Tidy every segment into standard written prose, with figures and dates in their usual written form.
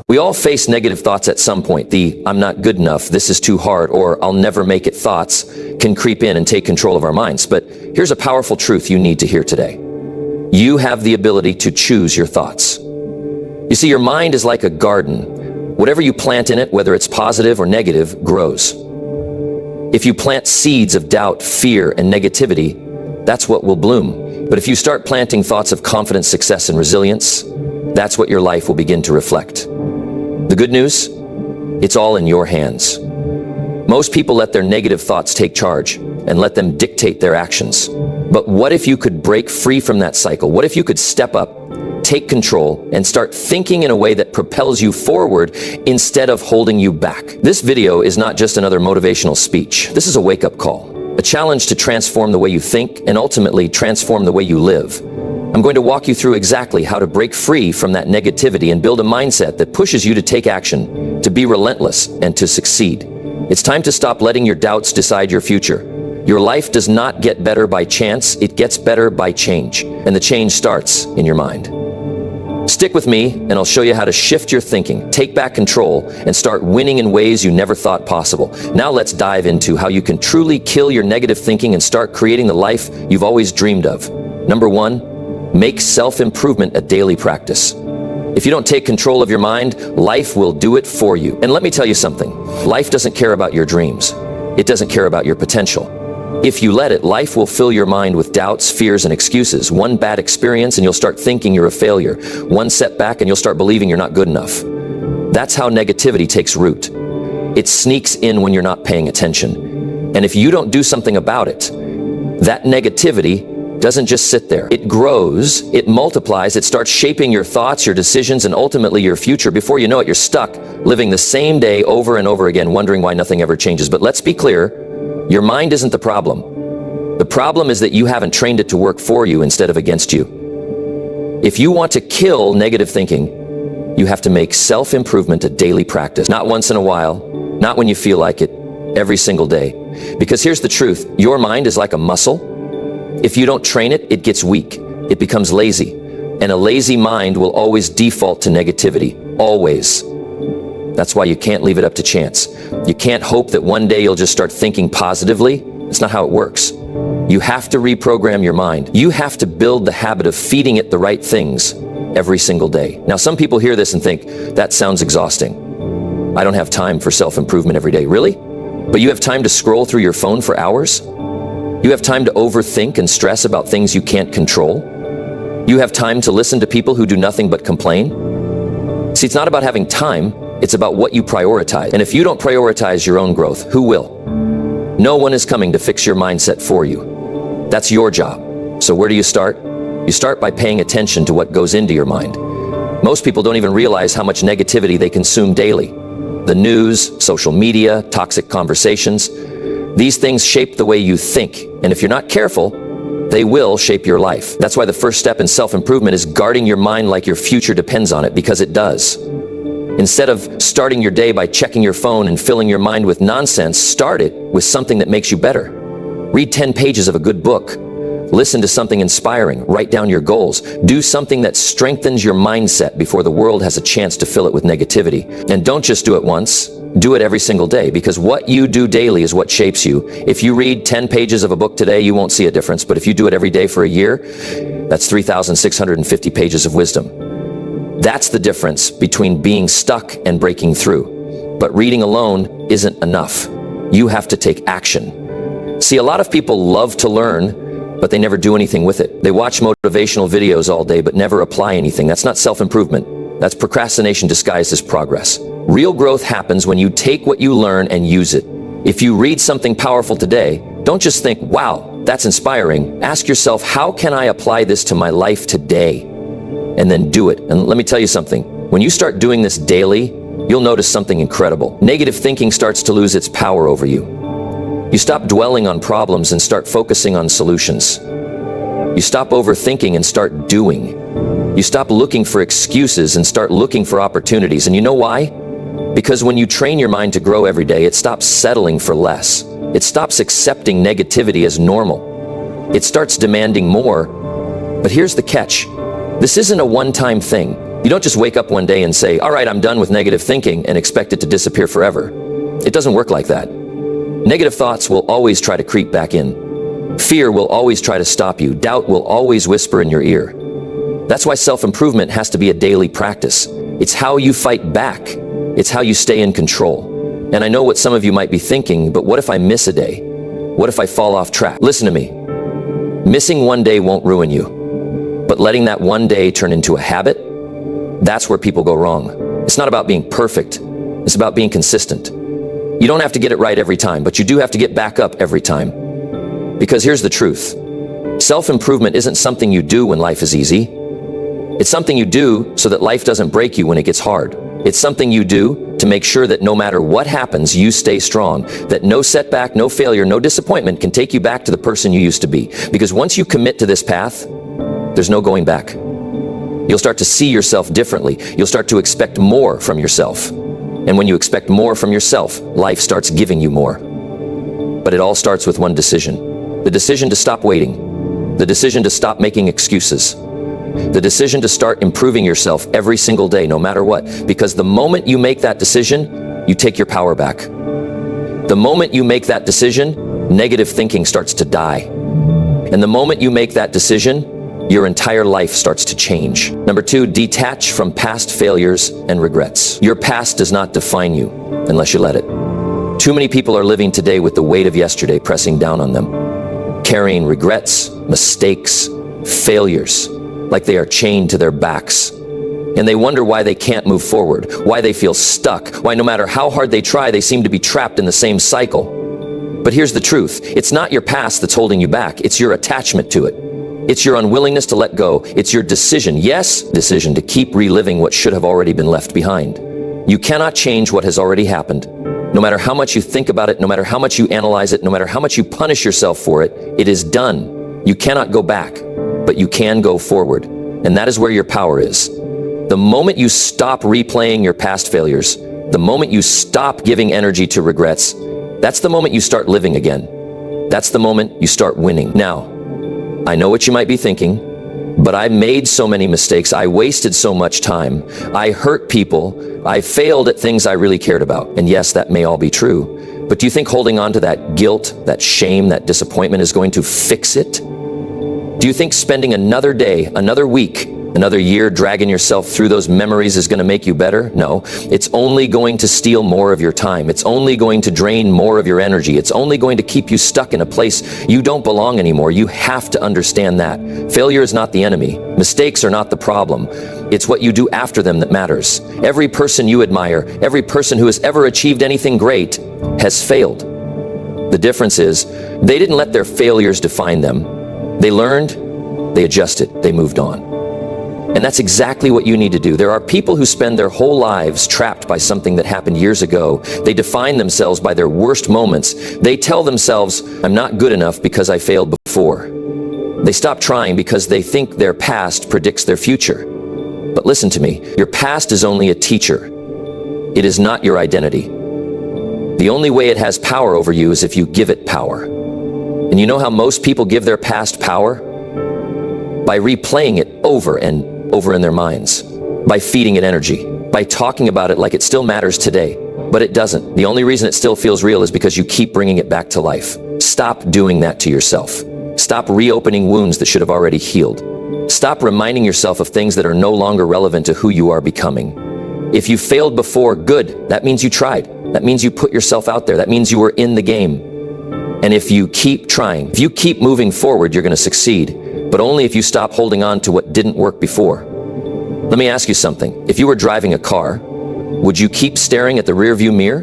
We all face negative thoughts at some point. The "I'm not good enough, this is too hard," or "I'll never make it" thoughts can creep in and take control of our minds. But here's a powerful truth you need to hear today. You have the ability to choose your thoughts. You see, your mind is like a garden. Whatever you plant in it, whether it's positive or negative, grows. If you plant seeds of doubt, fear, and negativity, that's what will bloom. But if you start planting thoughts of confidence, success, and resilience, that's what your life will begin to reflect. The good news? It's all in your hands. Most people let their negative thoughts take charge and let them dictate their actions. But what if you could break free from that cycle? What if you could step up, take control, and start thinking in a way that propels you forward instead of holding you back? This video is not just another motivational speech. This is a wake-up call, a challenge to transform the way you think and ultimately transform the way you live. I'm going to walk you through exactly how to break free from that negativity and build a mindset that pushes you to take action, to be relentless, and to succeed. It's time to stop letting your doubts decide your future. Your life does not get better by chance, it gets better by change. And the change starts in your mind. Stick with me and I'll show you how to shift your thinking, take back control, and start winning in ways you never thought possible. Now let's dive into how you can truly kill your negative thinking and start creating the life you've always dreamed of. Number one, make self-improvement a daily practice. If you don't take control of your mind, life will do it for you. And let me tell you something, life doesn't care about your dreams. It doesn't care about your potential. If you let it, life will fill your mind with doubts, fears, and excuses. One bad experience and you'll start thinking you're a failure. One setback and you'll start believing you're not good enough. That's how negativity takes root. It sneaks in when you're not paying attention. And if you don't do something about it, that negativity doesn't just sit there. It grows, it multiplies, it starts shaping your thoughts, your decisions, and ultimately your future. Before you know it, you're stuck living the same day over and over again, wondering why nothing ever changes. But let's be clear, your mind isn't the problem. The problem is that you haven't trained it to work for you instead of against you. If you want to kill negative thinking, you have to make self-improvement a daily practice. Not once in a while, not when you feel like it, every single day. Because here's the truth, your mind is like a muscle. If you don't train it, it gets weak. It becomes lazy. And a lazy mind will always default to negativity. Always. That's why you can't leave it up to chance. You can't hope that one day you'll just start thinking positively. That's not how it works. You have to reprogram your mind. You have to build the habit of feeding it the right things every single day. Now, some people hear this and think, that sounds exhausting. I don't have time for self-improvement every day. Really? But you have time to scroll through your phone for hours? You have time to overthink and stress about things you can't control? You have time to listen to people who do nothing but complain? See, it's not about having time, it's about what you prioritize. And if you don't prioritize your own growth, who will? No one is coming to fix your mindset for you. That's your job. So where do you start? You start by paying attention to what goes into your mind. Most people don't even realize how much negativity they consume daily. The news, social media, toxic conversations. These things shape the way you think, and if you're not careful, they will shape your life. That's why the first step in self-improvement is guarding your mind like your future depends on it, because it does. Instead of starting your day by checking your phone and filling your mind with nonsense, start it with something that makes you better. Read 10 pages of a good book. Listen to something inspiring. Write down your goals. Do something that strengthens your mindset before the world has a chance to fill it with negativity. And don't just do it once. Do it every single day, because what you do daily is what shapes you. If you read 10 pages of a book today, you won't see a difference. But if you do it every day for a year, that's 3,650 pages of wisdom. That's the difference between being stuck and breaking through. But reading alone isn't enough. You have to take action. See, a lot of people love to learn, but they never do anything with it. They watch motivational videos all day, but never apply anything. That's not self-improvement. That's procrastination disguised as progress. Real growth happens when you take what you learn and use it. If you read something powerful today, don't just think, wow, that's inspiring. Ask yourself, how can I apply this to my life today? And then do it. And let me tell you something. When you start doing this daily, you'll notice something incredible. Negative thinking starts to lose its power over you. You stop dwelling on problems and start focusing on solutions. You stop overthinking and start doing. You stop looking for excuses and start looking for opportunities. And you know why? Because when you train your mind to grow every day, it stops settling for less. It stops accepting negativity as normal. It starts demanding more. But here's the catch. This isn't a one-time thing. You don't just wake up one day and say, all right, I'm done with negative thinking, and expect it to disappear forever. It doesn't work like that. Negative thoughts will always try to creep back in. Fear will always try to stop you. Doubt will always whisper in your ear. That's why self-improvement has to be a daily practice. It's how you fight back. It's how you stay in control. And I know what some of you might be thinking, but what if I miss a day? What if I fall off track? Listen to me. Missing one day won't ruin you, but letting that one day turn into a habit, that's where people go wrong. It's not about being perfect. It's about being consistent. You don't have to get it right every time, but you do have to get back up every time. Because here's the truth. Self-improvement isn't something you do when life is easy. It's something you do so that life doesn't break you when it gets hard. It's something you do to make sure that no matter what happens, you stay strong, that no setback, no failure, no disappointment can take you back to the person you used to be. Because once you commit to this path, there's no going back. You'll start to see yourself differently. You'll start to expect more from yourself. And when you expect more from yourself, life starts giving you more. But it all starts with one decision. The decision to stop waiting. The decision to stop making excuses. The decision to start improving yourself every single day, no matter what. Because the moment you make that decision, you take your power back. The moment you make that decision, negative thinking starts to die. And the moment you make that decision, your entire life starts to change. Number 2, detach from past failures and regrets. Your past does not define you unless you let it. Too many people are living today with the weight of yesterday pressing down on them, carrying regrets, mistakes, failures, like they are chained to their backs. And they wonder why they can't move forward, why they feel stuck, why no matter how hard they try, they seem to be trapped in the same cycle. But here's the truth. It's not your past that's holding you back. It's your attachment to it. It's your unwillingness to let go. It's your decision, yes, decision to keep reliving what should have already been left behind. You cannot change what has already happened. No matter how much you think about it, no matter how much you analyze it, no matter how much you punish yourself for it, it is done. You cannot go back, but you can go forward. And that is where your power is. The moment you stop replaying your past failures, the moment you stop giving energy to regrets, that's the moment you start living again. That's the moment you start winning. Now, I know what you might be thinking, but I made so many mistakes. I wasted so much time. I hurt people. I failed at things I really cared about. And yes, that may all be true. But do you think holding on to that guilt, that shame, that disappointment is going to fix it? Do you think spending another day, another week, another year dragging yourself through those memories is going to make you better? No, it's only going to steal more of your time. It's only going to drain more of your energy. It's only going to keep you stuck in a place you don't belong anymore. You have to understand that. Failure is not the enemy. Mistakes are not the problem. It's what you do after them that matters. Every person you admire, every person who has ever achieved anything great has failed. The difference is they didn't let their failures define them. They learned, they adjusted, they moved on. And that's exactly what you need to do. There are people who spend their whole lives trapped by something that happened years ago. They define themselves by their worst moments. They tell themselves, I'm not good enough because I failed before. They stop trying because they think their past predicts their future. But listen to me, your past is only a teacher. It is not your identity. The only way it has power over you is if you give it power. And you know how most people give their past power? By replaying it over and over in their minds, by feeding it energy, by talking about it like it still matters today, but it doesn't. The only reason it still feels real is because you keep bringing it back to life. Stop doing that to yourself. Stop reopening wounds that should have already healed. Stop reminding yourself of things that are no longer relevant to who you are becoming. If you failed before, good. That means you tried. That means you put yourself out there. That means you were in the game. And if you keep trying, if you keep moving forward, you're going to succeed. But only if you stop holding on to what didn't work before. Let me ask you something. If you were driving a car, would you keep staring at the rearview mirror?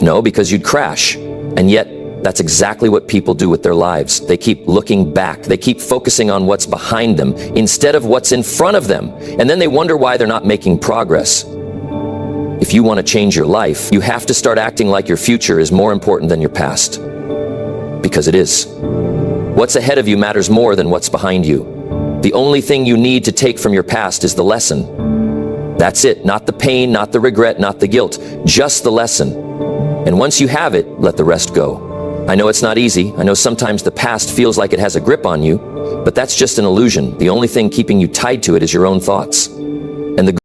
No, because you'd crash. And yet, that's exactly what people do with their lives. They keep looking back. They keep focusing on what's behind them instead of what's in front of them. And then they wonder why they're not making progress. If you want to change your life, you have to start acting like your future is more important than your past. Because it is. What's ahead of you matters more than what's behind you. The only thing you need to take from your past is the lesson. That's it. Not the pain, not the regret, not the guilt. Just the lesson. And once you have it, let the rest go. I know it's not easy. I know sometimes the past feels like it has a grip on you, but that's just an illusion. The only thing keeping you tied to it is your own thoughts. And the